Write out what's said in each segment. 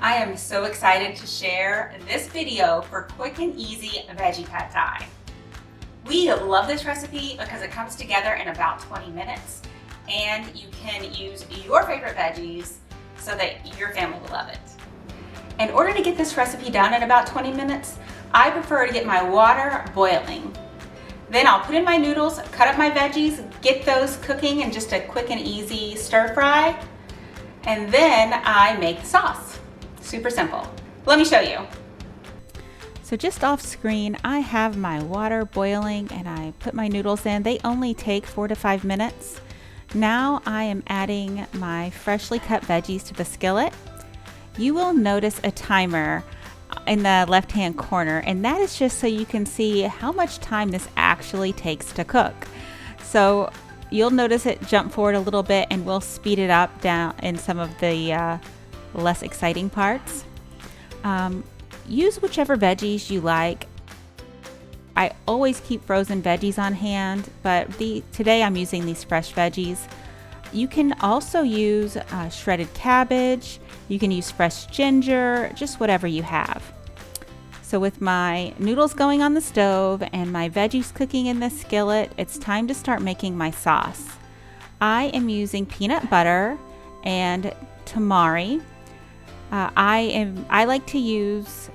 I am so excited to share this video for quick and easy Veggie Pad Thai. We love this recipe because it comes together in about 20 minutes and you can use your favorite veggies so that your family will love it. In order to get this recipe done in about 20 minutes, I prefer to get my water boiling. Then I'll put in my noodles, cut up my veggies, get those cooking in just a quick and easy stir fry, and then I make the sauce. Super simple. Let me show you. So just off screen, I have my water boiling and I put my noodles in. They only take 4 to 5 minutes. Now I am adding my freshly cut veggies to the skillet. You will notice a timer in the left-hand corner, and that is just so you can see how much time this actually takes to cook. So you'll notice it jump forward a little bit and we'll speed it up down in some of the less exciting parts. Use whichever veggies you like. I always keep frozen veggies on hand, but today I'm using these fresh veggies. You can also use shredded cabbage. You can use fresh ginger, just whatever you have. So with my noodles going on the stove and my veggies cooking in the skillet, it's time to start making my sauce. I am using peanut butter and tamari. I like to use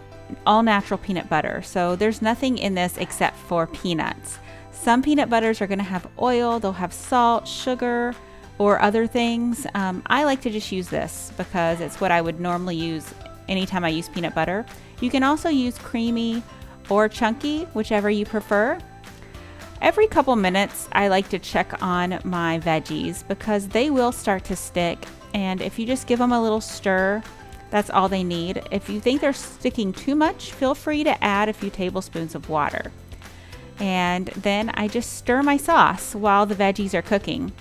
all natural peanut butter, so there's nothing in this except for peanuts. Some peanut butters are going to have oil, they'll have salt, sugar, or other things. I like to just use this because it's what I would normally use anytime I use peanut butter. You can also use creamy or chunky, whichever you prefer. Every couple minutes, I like to check on my veggies because they will start to stick, and if you just give them a little stir, that's all they need. If you think they're sticking too much, feel free to add a few tablespoons of water. And then I just stir my sauce while the veggies are cooking.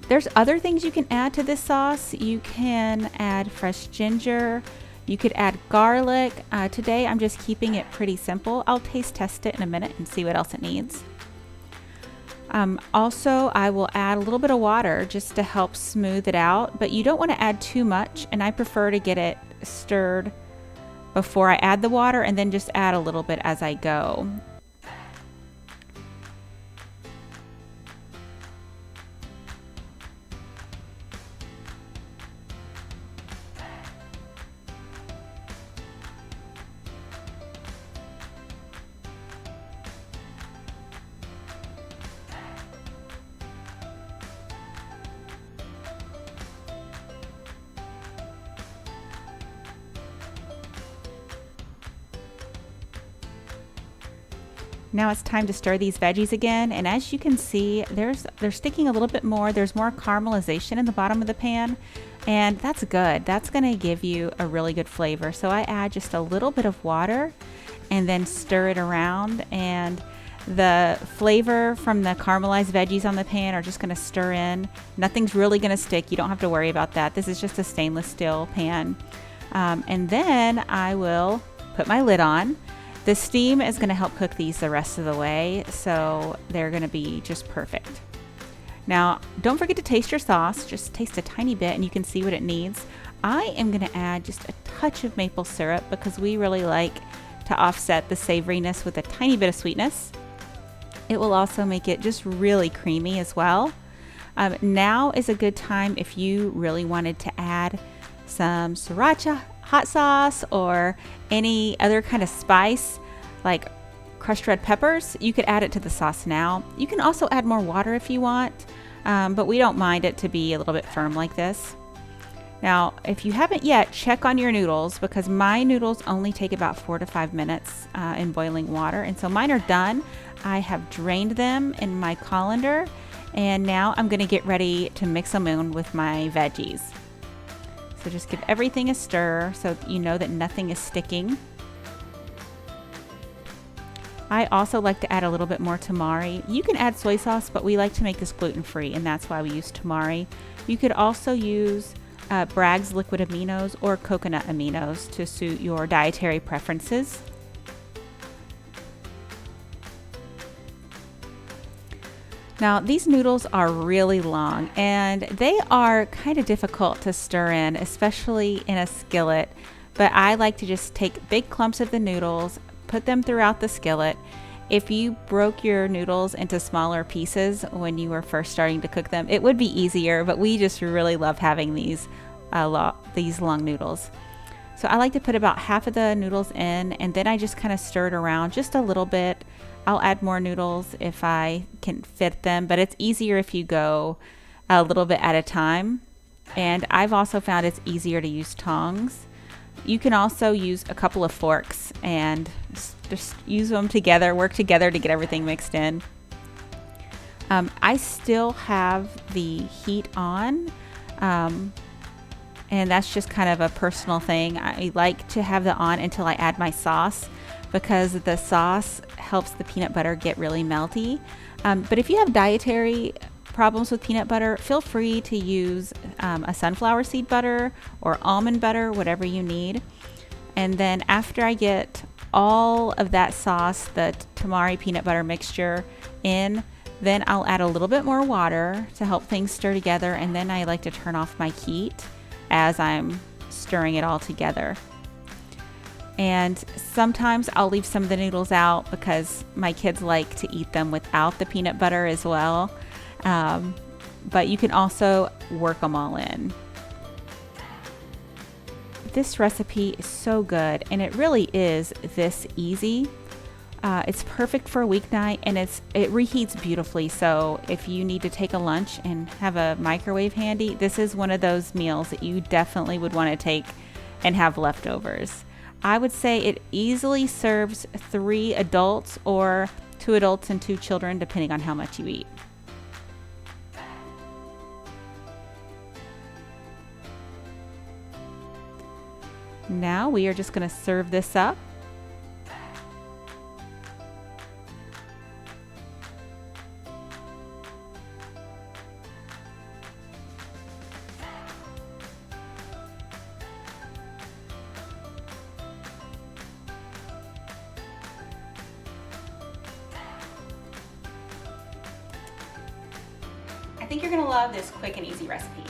There's other things you can add to this sauce. You can add fresh ginger. You could add garlic. Today I'm just keeping it pretty simple. I'll taste test it in a minute and see what else it needs. Also, I will add a little bit of water just to help smooth it out, but you don't want to add too much, and I prefer to get it stirred before I add the water and then just add a little bit as I go. Now it's time to stir these veggies again, and as you can see, they're sticking a little bit more. There's more caramelization in the bottom of the pan, and that's good. That's going to give you a really good flavor. So I add just a little bit of water and then stir it around, and the flavor from the caramelized veggies on the pan are just going to stir in. Nothing's really going to stick. You don't have to worry about that. This is just a stainless steel pan. And then I will put my lid on. The steam is going to help cook these the rest of the way, so they're going to be just perfect. Now, don't forget to taste your sauce. Just taste a tiny bit and you can see what it needs. I am going to add just a touch of maple syrup because we really like to offset the savoriness with a tiny bit of sweetness. It will also make it just really creamy as well. Now is a good time if you really wanted to add some sriracha hot sauce or any other kind of spice like crushed red peppers. You could add it to the sauce now. You can also add more water if you want, but we don't mind it to be a little bit firm like this. Now, if you haven't yet, check on your noodles because my noodles only take about 4 to 5 minutes in boiling water, and so mine are done. I have drained them in my colander, and now I'm going to get ready to mix them in with my veggies. So just give everything a stir so you know that nothing is sticking. I also like to add a little bit more tamari. You can add soy sauce, but we like to make this gluten free, and that's why we use tamari. You could also use Braggs liquid aminos or coconut aminos to suit your dietary preferences. Now, these noodles are really long and they are kind of difficult to stir in, especially in a skillet. But I like to just take big clumps of the noodles, put them throughout the skillet. If you broke your noodles into smaller pieces when you were first starting to cook them, it would be easier, but we just really love having these long noodles. So I like to put about half of the noodles in, and then I just kind of stir it around just a little bit. I'll add more noodles if I can fit them, but it's easier if you go a little bit at a time. And I've also found it's easier to use tongs. You can also use a couple of forks and just use them together, work together to get everything mixed in. I still have the heat on, and that's just kind of a personal thing. I like to have that on until I add my sauce, because the sauce helps the peanut butter get really melty. But if you have dietary problems with peanut butter, feel free to use a sunflower seed butter or almond butter, whatever you need. And then after I get all of that sauce, the Tamari peanut butter mixture in, then I'll add a little bit more water to help things stir together. And then I like to turn off my heat as I'm stirring it all together. And sometimes I'll leave some of the noodles out because my kids like to eat them without the peanut butter as well. But you can also work them all in. This recipe is so good, and it really is this easy. It's perfect for a weeknight, and it reheats beautifully. So if you need to take a lunch and have a microwave handy, this is one of those meals that you definitely would want to take and have leftovers. I would say it easily serves 3 adults or 2 adults and 2 children, depending on how much you eat. Now we are just going to serve this up. I think you're gonna love this quick and easy recipe.